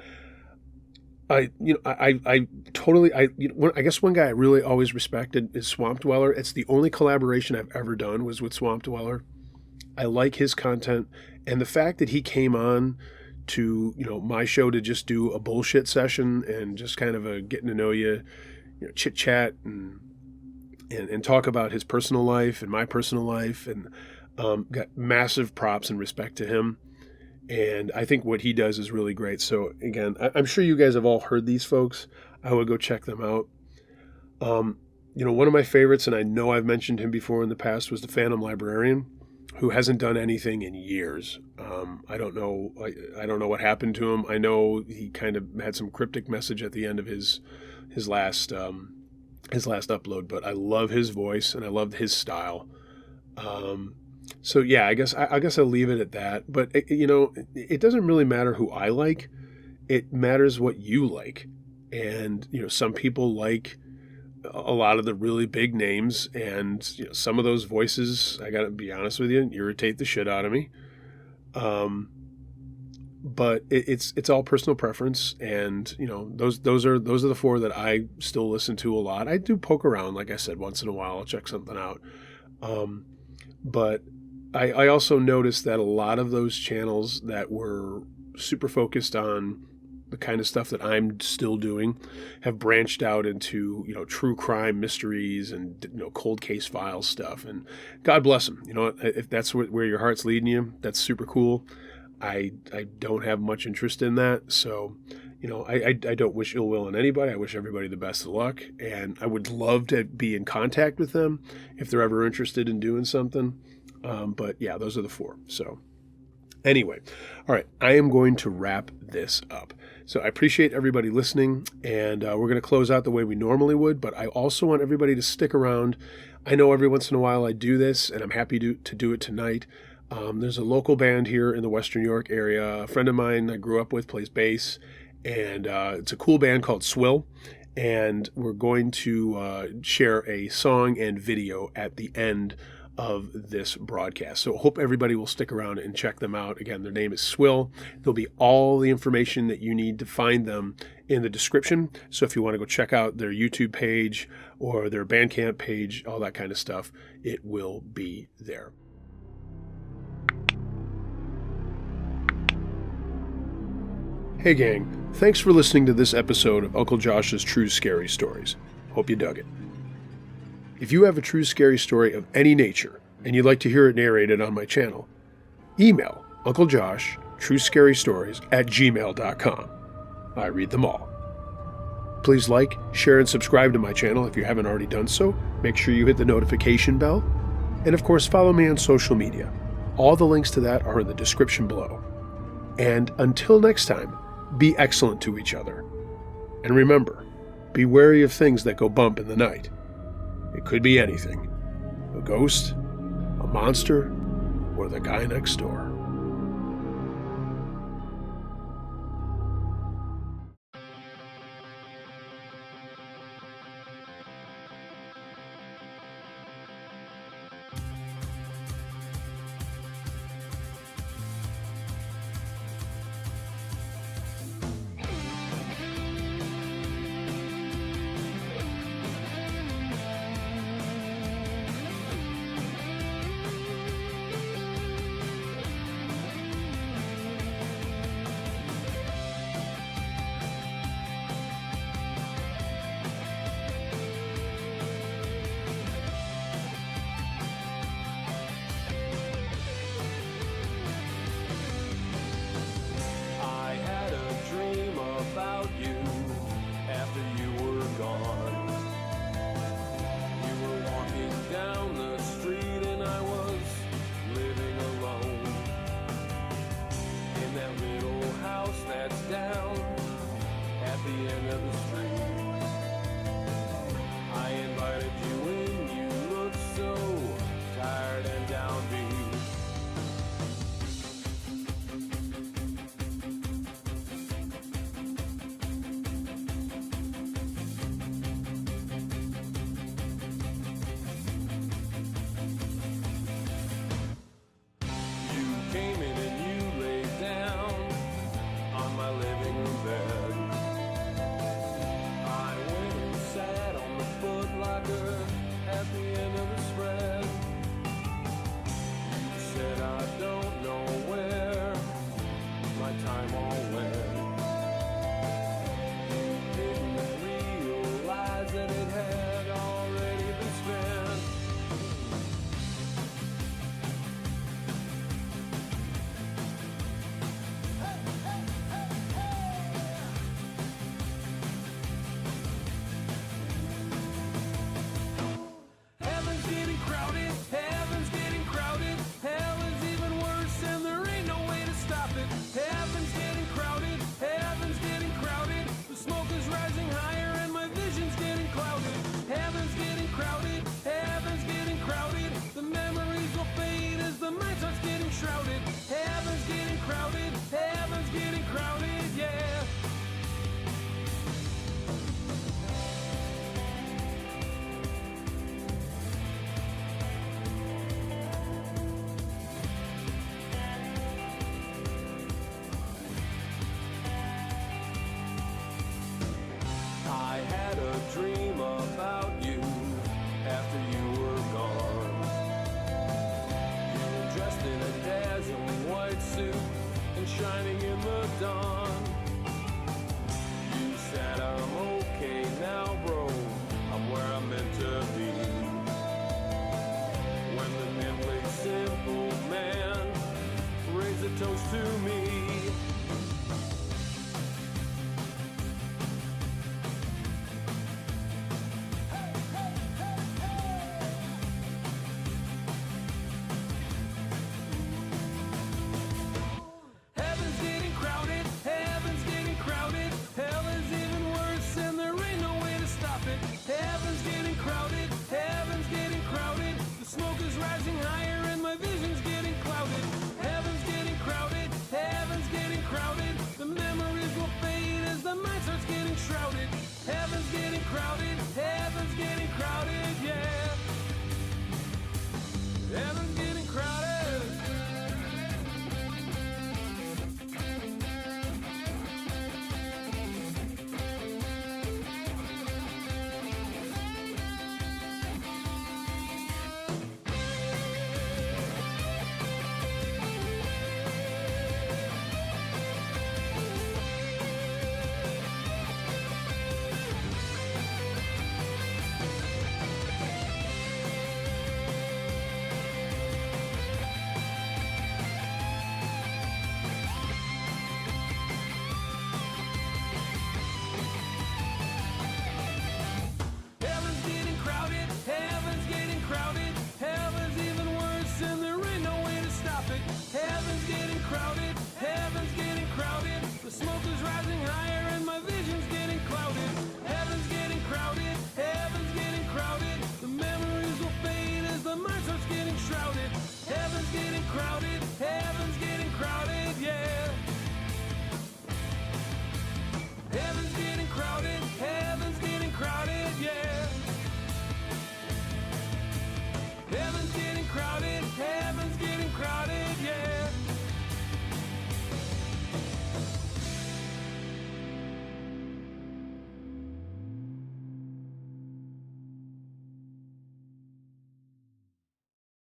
I guess one guy I really always respected is Swamp Dweller. It's the only collaboration I've ever done was with Swamp Dweller. I like his content, and the fact that he came on to, my show to just do a bullshit session and just kind of a getting to know you, chit chat and talk about his personal life and my personal life, and got massive props and respect to him. And I think what he does is really great. So again, I'm sure you guys have all heard these folks. I would go check them out. One of my favorites, and I know I've mentioned him before in the past, was the Phantom Librarian, who hasn't done anything in years. I don't know. I don't know what happened to him. I know he kind of had some cryptic message at the end of his last upload, but I love his voice and I loved his style. So yeah, I guess I'll leave it at that. But it doesn't really matter who I like. It matters what you like. And some people like a lot of the really big names, and some of those voices, I gotta be honest with you, irritate the shit out of me. But it's all personal preference, and those are the four that I still listen to a lot. I do poke around, like I said, once in a while. I'll check something out. But I also noticed that a lot of those channels that were super focused on the kind of stuff that I'm still doing have branched out into, true crime mysteries and, cold case file stuff. And God bless them. If that's where your heart's leading you, that's super cool. I don't have much interest in that. So, I don't wish ill will on anybody. I wish everybody the best of luck. And I would love to be in contact with them if they're ever interested in doing something. But yeah, those are the four. So anyway, all right, I am going to wrap this up. So I appreciate everybody listening, and we're going to close out the way we normally would, but I also want everybody to stick around. I know every once in a while I do this, and I'm happy to do it tonight. There's a local band here in the Western New York area. A friend of mine I grew up with plays bass, and it's a cool band called Swill, and we're going to share a song and video at the end of this broadcast. So hope everybody will stick around and check them out. Again, their name is Swill. There'll be all the information that you need to find them in the description. So if you want to go check out their YouTube page or their Bandcamp page, all that kind of stuff, it will be there. Hey gang, thanks for listening to this episode of Uncle Josh's True Scary Stories. Hope you dug it. If you have a true scary story of any nature and you'd like to hear it narrated on my channel, email Uncle Josh truescarystories@gmail.com. I read them all. Please like, share, and subscribe to my channel if you haven't already done so. Make sure you hit the notification bell. And of course, follow me on social media. All the links to that are in the description below. And until next time, be excellent to each other. And remember, be wary of things that go bump in the night. It could be anything. A ghost, a monster, or the guy next door. don't